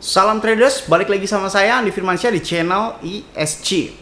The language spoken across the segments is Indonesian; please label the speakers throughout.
Speaker 1: Salam traders, balik lagi sama saya Andi Firmansyah di channel ESG.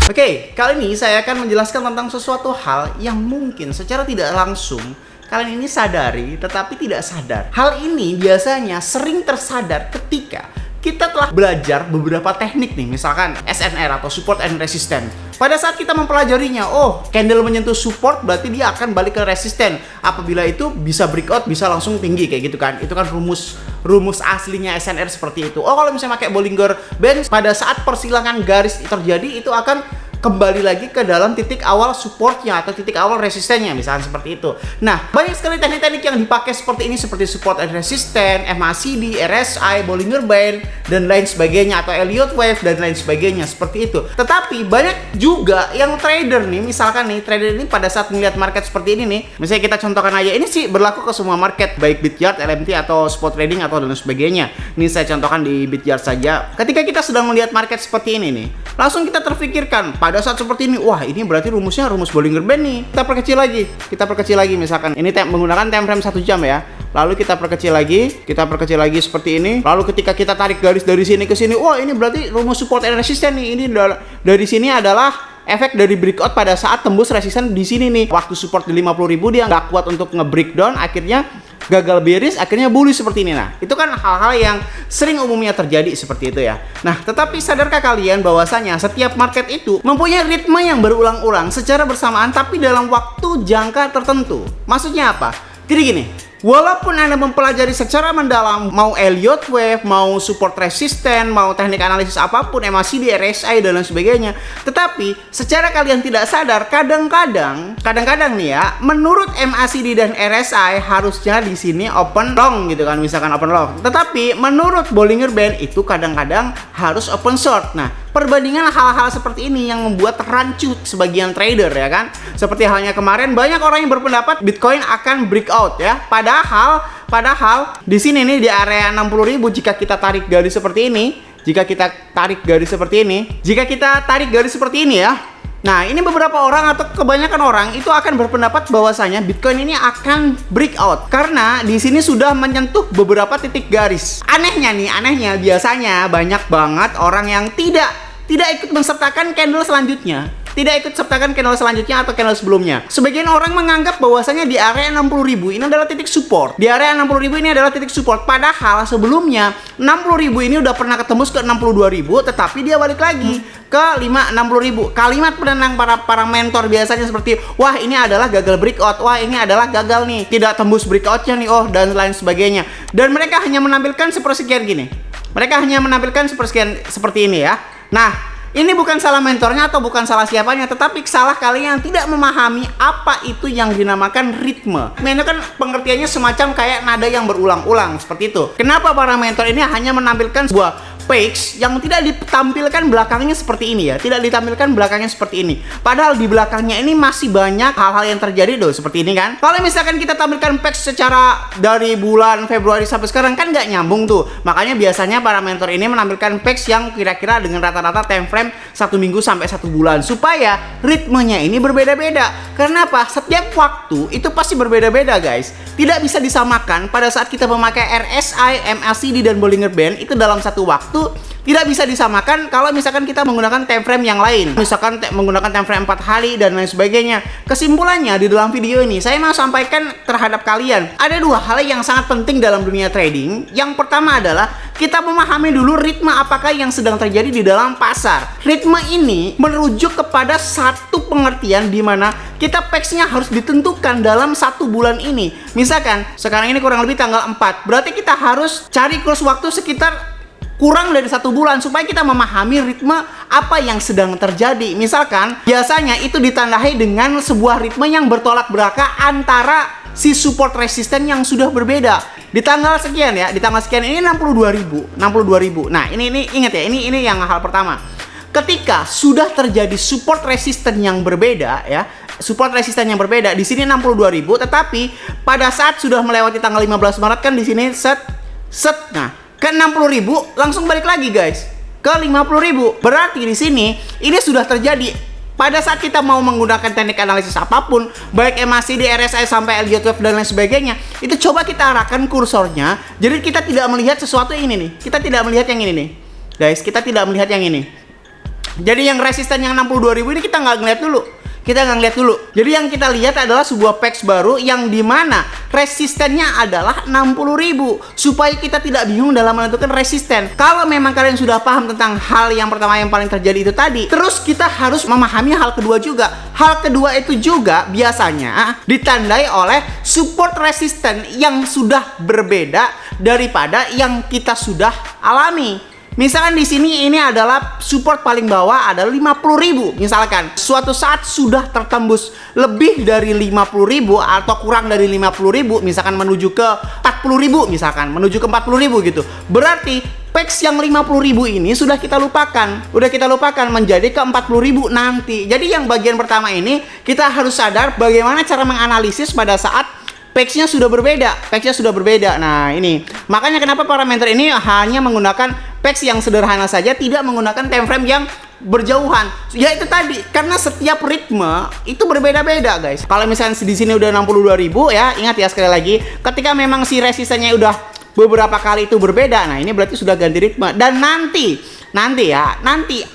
Speaker 1: Oke, kali ini saya akan menjelaskan tentang sesuatu hal yang mungkin secara tidak langsung kalian ini sadari tetapi tidak sadar. Hal ini biasanya sering tersadar ketika kita telah belajar beberapa teknik nih, misalkan SNR atau support and resistance. Pada saat kita mempelajarinya, oh, candle menyentuh support berarti dia akan balik ke resisten. Apabila itu bisa breakout, bisa langsung tinggi kayak gitu kan. Itu kan rumus aslinya SNR seperti itu. Oh, kalau misalnya pakai Bollinger Band, pada saat persilangan garis terjadi itu akan kembali lagi ke dalam titik awal supportnya atau titik awal resistennya, misalnya seperti itu. Nah, banyak sekali teknik-teknik yang dipakai seperti ini, seperti support and resistance, MACD, RSI, Bollinger Band, dan lain sebagainya, atau Elliott Wave, dan lain sebagainya, seperti itu. Tetapi banyak juga yang trader nih, misalkan nih, trader ini pada saat melihat market seperti ini nih, misalnya kita contohkan aja, ini sih berlaku ke semua market, baik Bityard, LMT, atau spot trading, atau dan sebagainya. Ini saya contohkan di Bityard saja. Ketika kita sedang melihat market seperti ini nih, langsung kita terfikirkan, pada saat seperti ini, wah ini berarti rumusnya rumus Bollinger Band nih. Kita perkecil lagi misalkan ini menggunakan time frame 1 jam ya. Lalu kita perkecil lagi seperti ini. Lalu ketika kita tarik garis dari sini ke sini, wah ini berarti rumus support and resistance nih. Ini dari sini adalah efek dari breakout pada saat tembus resisten di sini nih. Waktu support di 50.000 dia nggak kuat untuk nge-breakdown, akhirnya gagal bearish, akhirnya bullish seperti ini. Nah, itu kan hal-hal yang sering umumnya terjadi seperti itu ya. Nah, tetapi sadarkah kalian bahwasanya setiap market itu mempunyai ritme yang berulang-ulang secara bersamaan tapi dalam waktu jangka tertentu. Maksudnya apa? Jadi gini, walaupun Anda mempelajari secara mendalam mau Elliott Wave, mau support resisten, mau teknik analisis apapun, MACD, RSI dan lain sebagainya, tetapi secara kalian tidak sadar, kadang-kadang nih ya, menurut MACD dan RSI harusnya di sini open long gitu kan, misalkan open long. Tetapi menurut Bollinger Band itu kadang-kadang harus open short. Nah, perbandingan hal-hal seperti ini yang membuat rancu sebagian trader ya kan. Seperti halnya kemarin banyak orang yang berpendapat Bitcoin akan breakout ya. Padahal di sini nih di area 60.000 jika kita tarik garis seperti ini, jika kita tarik garis seperti ini ya. Nah, ini beberapa orang atau kebanyakan orang itu akan berpendapat bahwasanya Bitcoin ini akan breakout karena di sini sudah menyentuh beberapa titik garis. Anehnya biasanya banyak banget orang yang tidak ikut mensertakan candle selanjutnya. Tidak ikut sertakan candle selanjutnya atau candle sebelumnya. Sebagian orang menganggap bahwasanya di area 60.000 ini adalah titik support. Di area 60.000 ini adalah titik support. Padahal sebelumnya 60.000 ini udah pernah ketembus ke 62.000, tetapi dia balik lagi ke 60.000. Kalimat penenang para mentor biasanya seperti, wah ini adalah gagal breakout, wah ini adalah gagal nih, tidak tembus breakoutnya nih, oh dan lain sebagainya. Dan mereka hanya menampilkan sepersekian gini. Mereka hanya menampilkan sepersekian seperti ini ya. Nah, ini bukan salah mentornya atau bukan salah siapanya, tetapi salah kalian yang tidak memahami apa itu yang dinamakan ritme. Ini kan pengertiannya semacam kayak nada yang berulang-ulang seperti itu. Kenapa para mentor ini hanya menampilkan sebuah page yang tidak ditampilkan belakangnya seperti ini ya, tidak ditampilkan belakangnya seperti ini. Padahal di belakangnya ini masih banyak hal-hal yang terjadi loh seperti ini kan. Kalau misalkan kita tampilkan page secara dari bulan Februari sampai sekarang kan nggak nyambung tuh. Makanya biasanya para mentor ini menampilkan page yang kira-kira dengan rata-rata time frame 1 minggu sampai 1 bulan supaya ritmenya ini berbeda-beda. Karena apa? Setiap waktu itu pasti berbeda-beda guys. Tidak bisa disamakan pada saat kita memakai RSI, MACD dan Bollinger Band itu dalam satu waktu. Tidak bisa disamakan kalau misalkan kita menggunakan time frame yang lain, misalkan menggunakan time frame 4 hari dan lain sebagainya. Kesimpulannya di dalam video ini saya mau sampaikan terhadap kalian ada 2 hal yang sangat penting dalam dunia trading. Yang pertama adalah kita memahami dulu ritme apakah yang sedang terjadi di dalam pasar. Ritme ini merujuk kepada satu pengertian di mana kita pace-nya harus ditentukan dalam 1 bulan ini. Misalkan sekarang ini kurang lebih tanggal 4, berarti kita harus cari kurus waktu sekitar kurang dari 1 bulan supaya kita memahami ritme apa yang sedang terjadi. Misalkan biasanya itu ditandai dengan sebuah ritme yang bertolak belakang antara si support resisten yang sudah berbeda. Di tanggal sekian ya, di tanggal sekian ini 62.000. Nah, ini ingat ya, ini yang hal pertama. Ketika sudah terjadi support resisten yang berbeda ya, support resisten yang berbeda di sini 62.000, tetapi pada saat sudah melewati tanggal 15 Maret kan di sini set. Nah, ke 60.000 langsung balik lagi guys ke 50.000. Berarti di sini ini sudah terjadi pada saat kita mau menggunakan teknik analisis apapun, baik MACD, RSI sampai Elliott Wave dan lain sebagainya, itu coba kita arahkan kursornya. Jadi kita tidak melihat sesuatu ini nih. Kita tidak melihat yang ini nih. Guys, kita tidak melihat yang ini. Jadi yang resisten yang 62.000 ini kita nggak ngeliat dulu. Kita nggak ngeliat dulu. Jadi yang kita lihat adalah sebuah PEX baru yang dimana resistennya adalah 60.000. Supaya kita tidak bingung dalam menentukan resisten. Kalau memang kalian sudah paham tentang hal yang pertama yang paling terjadi itu tadi, terus kita harus memahami hal kedua juga. Hal kedua itu juga biasanya ditandai oleh support resisten yang sudah berbeda daripada yang kita sudah alami. Misalkan di sini ini adalah support paling bawah adalah 50.000. Misalkan suatu saat sudah tertembus lebih dari 50.000 atau kurang dari 50.000, misalkan menuju ke 40.000, misalkan menuju ke 40.000 gitu. Berarti PEX yang 50.000 ini sudah kita lupakan. Udah kita lupakan menjadi ke 40.000 nanti. Jadi yang bagian pertama ini kita harus sadar bagaimana cara menganalisis pada saat PEX-nya sudah berbeda. PEX-nya sudah berbeda. Nah, ini. Makanya kenapa parameter ini hanya menggunakan PEX yang sederhana saja, tidak menggunakan time frame yang berjauhan. Ya itu tadi, karena setiap ritme itu berbeda-beda, guys. Kalau misalnya di sini udah 62.000 ya, ingat ya sekali lagi, ketika memang si resistennya udah beberapa kali itu berbeda, nah ini berarti sudah ganti ritme. Dan nanti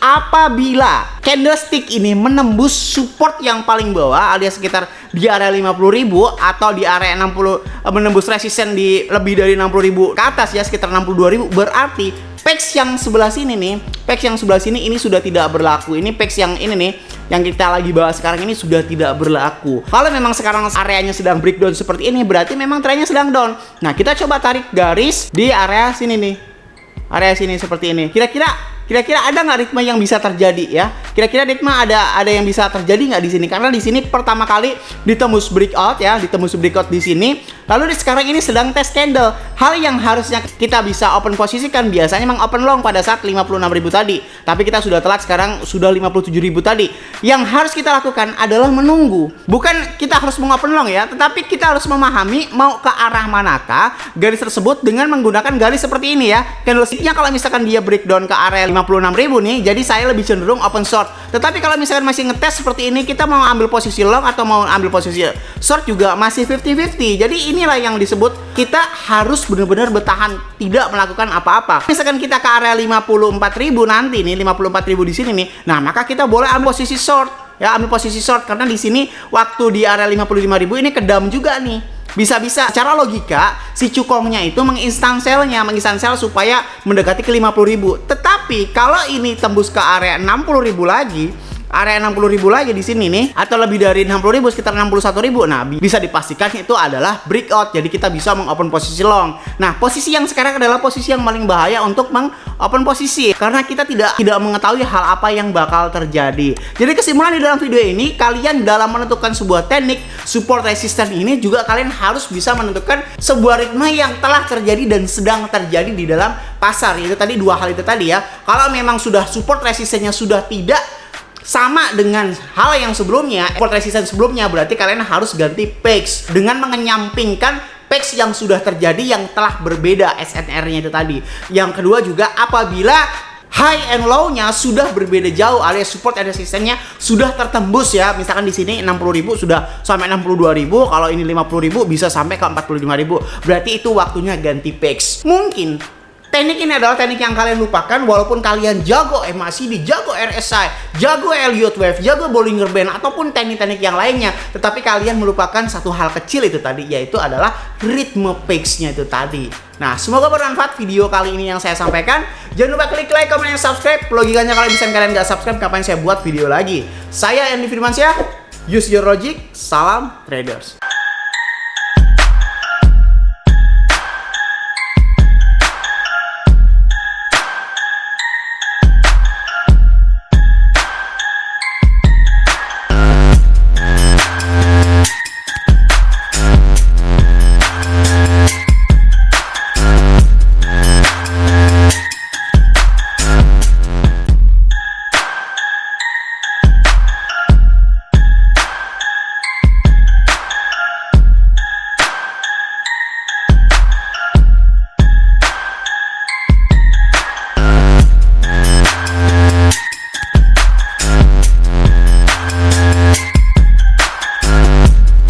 Speaker 1: apabila candlestick ini menembus support yang paling bawah alias sekitar di area 50.000 atau di area 60, menembus resisten di lebih dari 60.000 ke atas ya, sekitar 62.000, berarti PEX yang sebelah sini nih, PEX yang sebelah sini ini sudah tidak berlaku. Ini PEX yang ini nih, yang kita lagi bahas sekarang ini sudah tidak berlaku. Kalau memang sekarang areanya sedang breakdown seperti ini, berarti memang trennya sedang down. Nah, kita coba tarik garis di area sini nih. Area sini seperti ini. Kira-kira ada nggak ritme yang bisa terjadi ya? Kira-kira ritme ada yang bisa terjadi nggak di sini? Karena di sini pertama kali ditembus breakout ya, ditembus breakout di sini. Lalu sekarang ini sedang test candle. Hal yang harusnya kita bisa open posisikan biasanya memang open long pada saat 56.000 tadi. Tapi kita sudah telat, sekarang sudah 57.000 tadi. Yang harus kita lakukan adalah menunggu. Bukan kita harus mengopen long ya, tetapi kita harus memahami mau ke arah manakah garis tersebut dengan menggunakan garis seperti ini ya. Candlesticknya kalau misalkan dia breakdown ke area 56.000 nih, jadi saya lebih cenderung open short. Tetapi kalau misalkan masih ngetes seperti ini, kita mau ambil posisi long atau mau ambil posisi short juga masih 50-50. Jadi inilah yang disebut kita harus benar-benar bertahan, tidak melakukan apa-apa. Misalkan kita ke area 54.000 nanti nih, 54.000 di sini nih. Nah, maka kita boleh ambil posisi short. Ya, ambil posisi short karena di sini waktu di area 55.000 ini kedam juga nih. Bisa-bisa secara logika si cukongnya itu menginstan sell-nya, menginstan sell supaya mendekati ke 50.000. Tetapi kalau ini tembus ke area 60.000 lagi, area 60.000 lagi di sini nih, atau lebih dari 60.000 sekitar 61.000, nah bisa dipastikan itu adalah breakout. Jadi kita bisa mengopen posisi long. Nah, posisi yang sekarang adalah posisi yang paling bahaya untuk mengopen posisi karena kita tidak mengetahui hal apa yang bakal terjadi. Jadi kesimpulan di dalam video ini, kalian dalam menentukan sebuah teknik support resisten ini juga kalian harus bisa menentukan sebuah ritme yang telah terjadi dan sedang terjadi di dalam pasar. Itu tadi dua hal itu tadi ya. Kalau memang sudah support resistennya sudah tidak sama dengan hal yang sebelumnya, support resistance sebelumnya, berarti kalian harus ganti PEX dengan mengenyampingkan PEX yang sudah terjadi yang telah berbeda SNR-nya itu tadi. Yang kedua juga apabila high and low-nya sudah berbeda jauh alias support and resistance-nya sudah tertembus ya. Misalkan di sini 60.000 sudah sampai 62.000, kalau ini 50.000 bisa sampai ke 45.000. Berarti itu waktunya ganti PEX. Mungkin teknik ini adalah teknik yang kalian lupakan walaupun kalian jago MACD, jago RSI, jago Elliott Wave, jago Bollinger Band ataupun teknik-teknik yang lainnya. Tetapi kalian melupakan satu hal kecil itu tadi, yaitu adalah ritme PEX-nya itu tadi. Nah, semoga bermanfaat video kali ini yang saya sampaikan. Jangan lupa klik like, comment, dan subscribe. Logikanya kalau misalnya kalian nggak subscribe, kapan saya buat video lagi. Saya Andy Firmansyah, use your logic, salam traders.